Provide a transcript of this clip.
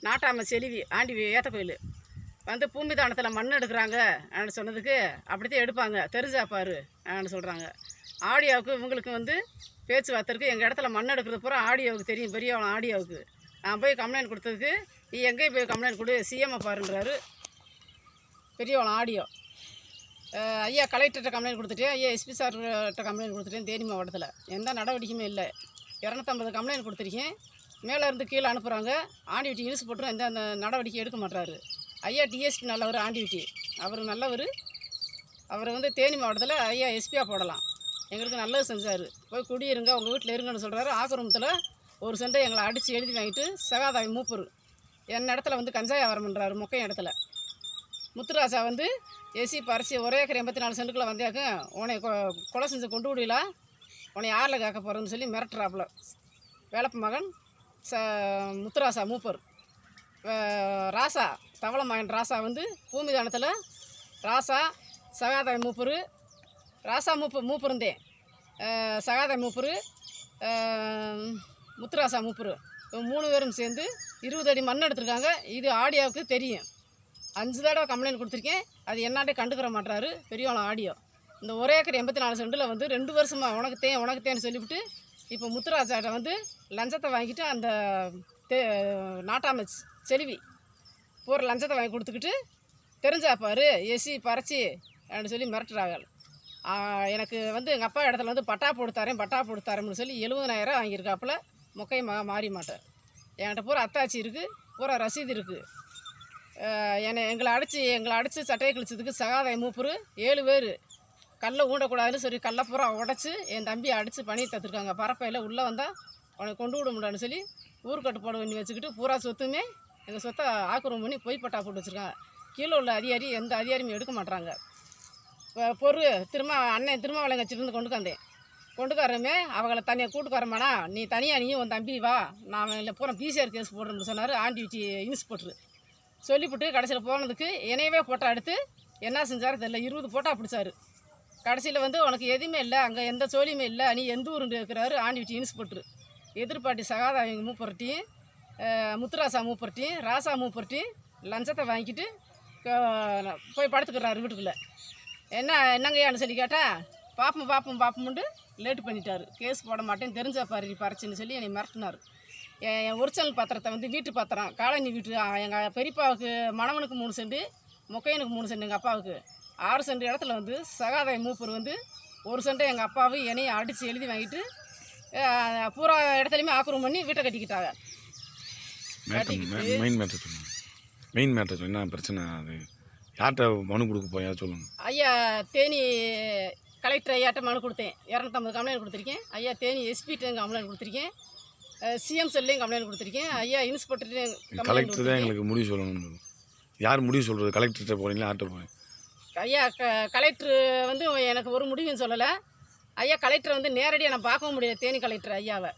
நாட்டாம செல்வி aunty ஏத்த கோயில் வந்து பூமி தானத்தில் மண் எடுக்கிறாங்க சொன்னதுக்கு அப்படித்தான் எடுப்பாங்க தெரிஞ்சா பாரு சொல்கிறாங்க. ஆடியோவுக்கு இவங்களுக்கு வந்து பேச்சுவார்த்தைக்கு எங்கள் இடத்துல மண் எடுக்கிறது பூரா ஆடியோவுக்கு தெரியும், பெரியவளம் ஆடியோவுக்கு. நான் போய் கம்ப்ளைண்ட் கொடுத்ததுக்கு நீ எங்கேயும் போய் கம்ப்ளைண்ட் கொடு, சிஎம்ஐ பாருன்றாரு பெரியவளம் ஆடியோ. ஐயா கலெக்டர்கிட்ட கம்ப்ளைண்ட் கொடுத்துட்டேன், ஐயா எஸ்பி சார்கிட்ட கம்ப்ளைண்ட் கொடுத்துட்டேன். தேனி மாவட்டத்தில் எந்த நடவடிக்கையுமே இல்லை. 250 கம்ப்ளைண்ட் கொடுத்துருக்கேன். மேலே இருந்து கீழே அனுப்புகிறாங்க. ஆண்டிவிட்டி நியூஸ் போட்டுரும், எந்த அந்த நடவடிக்கை எடுக்க மாட்டாரு. ஐயா டிஎஸ்பி நல்லவர், ஆண்டிவிட்டி அவர் நல்லவர். அவரை வந்து தேனி மாவட்டத்தில் ஐயா எஸ்பியாக போடலாம். எங்களுக்கு நல்லது செஞ்சார். போய் குடியிருங்க, உங்கள் வீட்டில் இருங்கன்னு சொல்கிறாரு. ஆக்கிரமத்தில் ஒரு சென்டை எங்களை அடித்து எழுதி வாங்கிட்டு சகாதாவி மூப்பர் என் இடத்துல வந்து கஞ்சா வியாபாரம் பண்ணுறாரு. மொக்கையும் இடத்துல முத்துராசா வந்து ஏசி பறிச்சு ஒரே ஏக்கர் 84 சென்ட்டுக்குள்ளே வந்தாக்க உன்னை கொலை செஞ்சு கொண்டு விடல, உன்னை யாரில் கேட்க போகிறேன்னு சொல்லி மிரட்டுறாப்புல. வேலப்ப மகன் முத்துராசா மூப்பர். ராசா தவளை மகன் ராசா வந்து பூமி தானத்தில் ராசா சகாதாய மூப்பர், ராசா மூப்பருந்தேன் சகாதாய மூப்பர், முத்துராசா மூப்பர் 3 பேரும் சேர்ந்து 20 அடி மண் எடுத்திருக்காங்க. இது ஆடியோவுக்கு தெரியும். 5 தடவை கம்ப்ளைண்ட் கொடுத்துருக்கேன். அது என்னாட்டே கண்டுக்கிற மாட்டாரு பெரியவளம் ஆடியோ. இந்த ஒரே ஏக்கர் 84 சென்டில் வந்து 2 வருஷமாக உனக்கு தேன்னு சொல்லிவிட்டு இப்போ முத்துராஜாட்ட வந்து லஞ்சத்தை வாங்கிட்டு அந்த நாட்டாம செல்வி போகிற லஞ்சத்தை வாங்கி கொடுத்துக்கிட்டு தெரிஞ்சா பாரு ஏசி பறிச்சு சொல்லி மிரட்டுறாங்க. எனக்கு வந்து எங்கள் அப்பா இடத்துல வந்து பட்டா போட்டு தரேன்னு சொல்லி 70,000 வாங்கியிருக்காப்புல. மொக்கையை மாறி மாட்டேன். என்கிட்ட பூரா அத்தாச்சி இருக்குது, பூரா ரசீது இருக்குது. எங்களை அடித்து சட்டையை கிழிச்சதுக்கு சகாதாய மூப்பர் 7 பேர் கல்லை ஊண்டக்கூடாதுன்னு சொல்லி கல்லை பூரா உடச்சி என் தம்பியை அடித்து பண்ணி தத்துருக்காங்க. பரப்பையில் உள்ளே வந்தால் உனக்கு கொண்டு விட முடியாதுன்னு சொல்லி ஊருக்கட்டுப்பாடு பண்ணி வச்சுக்கிட்டு பூரா சொத்துமே எங்கள் சொத்தை ஆக்கிரமம் பண்ணி பொய்ப்பட்டா போட்டு வச்சுருக்காங்க. கீழே உள்ள அதிகாரி எந்த அதிகாரியும் எடுக்க மாட்டாங்க. அண்ணன் திருமாவளங்கச்சிருந்து கொண்டுக்காரமே அவங்கள தனியாக கூட்டுக்காரமானா நீ தனியாக நீயும் உன் தம்பி வா, நான் இல்லை பூரா பிசிஆர் கேஸ் போடுறேன்னு சொன்னார். ஆண்டிவிட்டி இன்ஸ்பெக்டர் சொல்லிவிட்டு கடைசியில் போனதுக்கு என்னையவே ஃபோட்டோ எடுத்து என்ன செஞ்சார் தெரியல, 20 ஃபோட்டோ பிடிச்சாரு. கடைசியில் வந்து உனக்கு எதுவுமே இல்லை, அங்கே எந்த சோழியுமே இல்லை, நீ எந்த ஊருன்னு இருக்கிறாரு ஆண்டிவிட்டி இன்ஸ்பெக்டர். எதிர்பார்ட்டி சகாதாவி மூப்பர்ட்டியும் முத்துராசா மூப்பர்ட்டியும் ராசா மூப்பர்ட்டியும் லஞ்சத்தை வாங்கிட்டு போய் படுத்துக்கிறாரு வீட்டுக்குள்ளே. என்னங்கய்யான்னு சொல்லி கேட்டால் பாப்பமுண்டு லேட்டு பண்ணிட்டார். கேஸ் போட மாட்டேன்னு தெரிஞ்சா பாரு பறிச்சின்னு சொல்லி என்னை மிரட்டினார். என் ஒரிஜினல் பத்திரத்தை வந்து வீட்டு பத்திரம் காலனி வீட்டு எங்கள் பெரியப்பாவுக்கு மணவனுக்கு 3 சென்ட், மொக்கையனுக்கு 3 சென்ட், எங்கள் அப்பாவுக்கு 6 சென்ட் இடத்துல வந்து சகாதாய மூப்பர் வந்து 1 சென்ட்டை எங்கள் அப்பாவு என்னையை அடித்து எழுதி வாங்கிட்டு பூரா இடத்துலையுமே ஆக்கிரமம் பண்ணி வீட்டை கட்டிக்கிட்டாங்க. மெயின் மேட்டர் என்ன பிரச்சனை? அது யார்கிட்ட மனு கொடுக்க போய் சொல்லுங்கள். ஐயா தேனி கலெக்டர் ஐயாட்ட மனு கொடுத்தேன். 250 கம்ப்ளைண்ட் கொடுத்துருக்கேன். ஐயா தேனி எஸ்பிகிட்ட கம்ப்ளைண்ட் கொடுத்துருக்கேன். சிஎம் செல்லையும் கம்ப்ளைண்ட் கொடுத்துருக்கேன். ஐயா இன்ஸ்பெக்டர்கிட்டையும் கலெக்டர் தான் எங்களுக்கு முடிவு சொல்லணும். யார் முடிவு சொல்கிறது? கலெக்டர்கிட்ட போகிறீங்களா யார்கிட்ட போகிறேன்? ஐயா கலெக்டர் வந்து எனக்கு ஒரு முடிவும் சொல்லலை. ஐயா கலெக்டரை வந்து நேரடியாக நான் பார்க்கவும் முடியல, தேனி கலெக்டர் ஐயாவை.